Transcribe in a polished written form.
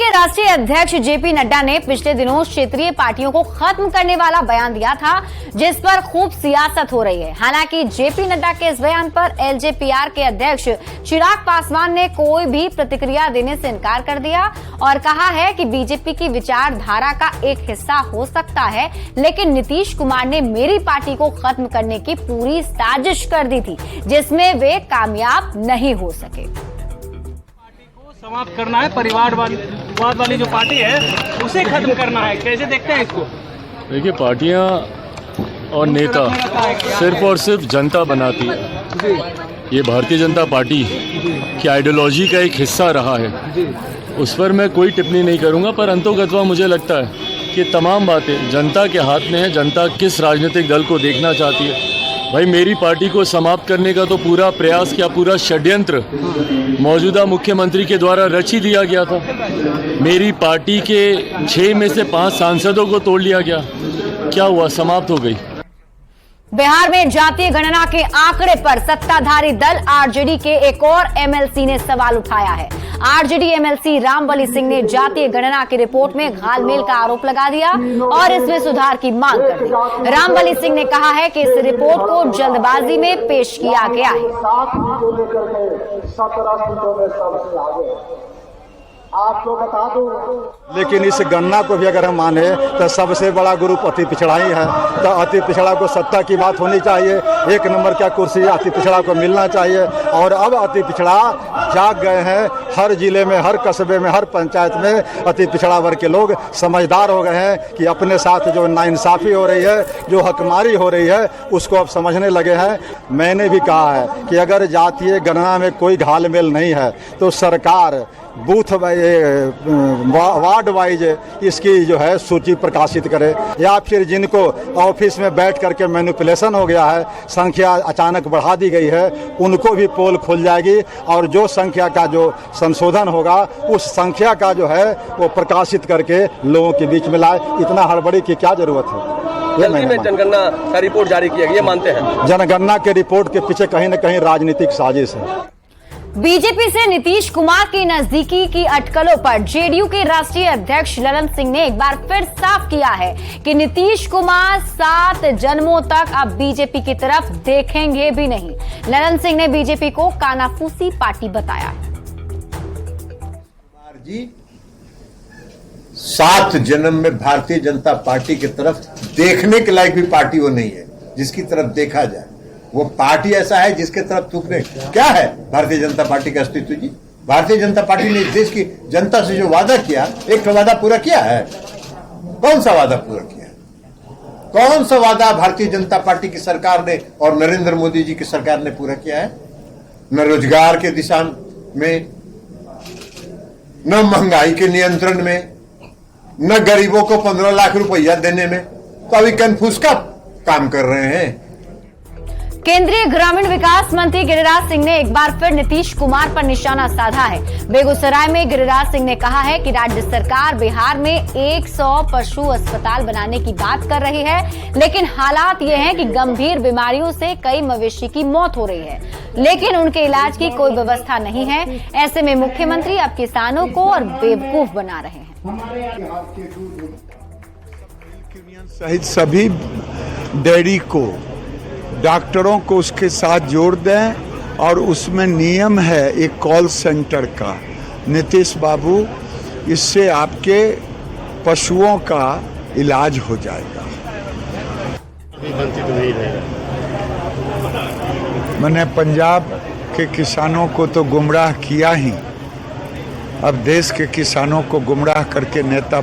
के राष्ट्रीय अध्यक्ष जेपी नड्डा ने पिछले दिनों क्षेत्रीय पार्टियों को खत्म करने वाला बयान दिया था, जिस पर खूब सियासत हो रही है। हालांकि जेपी नड्डा के इस बयान पर एलजेपीआर के अध्यक्ष चिराग पासवान ने कोई भी प्रतिक्रिया देने से इनकार कर दिया और कहा है कि बीजेपी की विचारधारा का एक हिस्सा हो सकता है, लेकिन नीतीश कुमार ने मेरी पार्टी को खत्म करने की पूरी साजिश कर दी थी, जिसमें वे कामयाब नहीं हो सके। समाप्त करना है, परिवारवाद वाली जो पार्टी है उसे खत्म करना है। कैसे देखते हैं इसको? देखिए, पार्टियां और नेता सिर्फ और सिर्फ जनता बनाती है। ये भारतीय जनता पार्टी की आइडियोलॉजी का एक हिस्सा रहा है, उस पर मैं कोई टिप्पणी नहीं करूंगा। पर अंतोगत्वा मुझे लगता है कि तमाम बातें जनता के हाथ में है। जनता किस राजनीतिक दल को देखना चाहती है। भाई, मेरी पार्टी को समाप्त करने का तो पूरा प्रयास क्या, पूरा षड्यंत्र मौजूदा मुख्यमंत्री के द्वारा रच ही दिया गया था। मेरी पार्टी के 6 में से 5 सांसदों को तोड़ लिया गया। क्या हुआ? समाप्त हो गई। बिहार में जातीय गणना के आंकड़े पर सत्ताधारी दल आरजेडी के एक और एमएलसी ने सवाल उठाया है। आरजेडी एमएलसी रामबली सिंह ने जातीय गणना की रिपोर्ट में घालमेल का आरोप लगा दिया और इसमें सुधार की मांग कर दी। रामबली सिंह ने कहा है कि इस रिपोर्ट को जल्दबाजी में पेश किया गया है। आपको बता दूं, लेकिन इस गणना को भी अगर हम माने तो सबसे बड़ा ग्रुप अति पिछड़ा ही है। तो अति पिछड़ा को सत्ता की बात होनी चाहिए। 1 नंबर का कुर्सी अति पिछड़ा को मिलना चाहिए। और अब अति पिछड़ा जाग गए हैं। हर जिले में, हर कस्बे में, हर पंचायत में अति पिछड़ा वर्ग के लोग समझदार हो गए हैं कि अपने साथ जो नाइंसाफ़ी हो रही है, जो हकमारी हो रही है, उसको अब समझने लगे हैं। मैंने भी कहा है कि अगर जातीय गणना में कोई घालमेल नहीं है तो सरकार बूथ वार्ड वाइज इसकी जो है सूची प्रकाशित करे, या फिर जिनको ऑफिस में बैठ करके मैनिपुलेशन हो गया है, संख्या अचानक बढ़ा दी गई है, उनको भी पोल खुल जाएगी और जो संख्या का जो संशोधन होगा उस संख्या का जो है वो प्रकाशित करके लोगों के बीच में लाए। इतना हड़बड़ी की क्या जरूरत है? जल्दी में जनगणना का रिपोर्ट जारी किया गया, ये मानते हैं? जनगणना के रिपोर्ट के पीछे कहीं न कहीं राजनीतिक साजिश है। बीजेपी से नीतीश कुमार की नजदीकी की अटकलों पर जेडीयू के राष्ट्रीय अध्यक्ष ललन सिंह ने एक बार फिर साफ किया है कि नीतीश कुमार 7 जन्मों तक अब बीजेपी की तरफ देखेंगे भी नहीं। ललन सिंह ने बीजेपी को कानाफूसी पार्टी बताया। जी 7 जन्म में भारतीय जनता पार्टी की तरफ देखने के लायक भी पार्टी वो नहीं है जिसकी तरफ देखा जाए। वो पार्टी ऐसा है जिसके तरफ थूकने क्या है भारतीय जनता पार्टी का अस्तित्व जी। भारतीय जनता पार्टी ने देश की जनता से जो वादा किया, एक तो वादा पूरा किया है। कौन सा वादा पूरा किया? कौन सा वादा भारतीय जनता पार्टी की सरकार ने और नरेंद्र मोदी जी की सरकार ने पूरा किया है? न रोजगार के दिशा में, न महंगाई के नियंत्रण में, न गरीबों को 15 लाख रुपया देने में। तो अभी कन्फ्यूज का काम कर रहे हैं। केंद्रीय ग्रामीण विकास मंत्री गिरिराज सिंह ने एक बार फिर नीतीश कुमार पर निशाना साधा है। बेगूसराय में गिरिराज सिंह ने कहा है कि राज्य सरकार बिहार में 100 पशु अस्पताल बनाने की बात कर रही है, लेकिन हालात ये हैं कि गंभीर बीमारियों से कई मवेशी की मौत हो रही है, लेकिन उनके इलाज की कोई व्यवस्था नहीं है। ऐसे में मुख्यमंत्री अब किसानों को और बेवकूफ बना रहे हैं। सहित सभी डेयरी को, डॉक्टरों को उसके साथ जोड़ दें और उसमें नियम है एक कॉल सेंटर का। नीतीश बाबू, इससे आपके पशुओं का इलाज हो जाएगा। मैंने पंजाब के किसानों को तो गुमराह किया ही, अब देश के किसानों को गुमराह करके नेता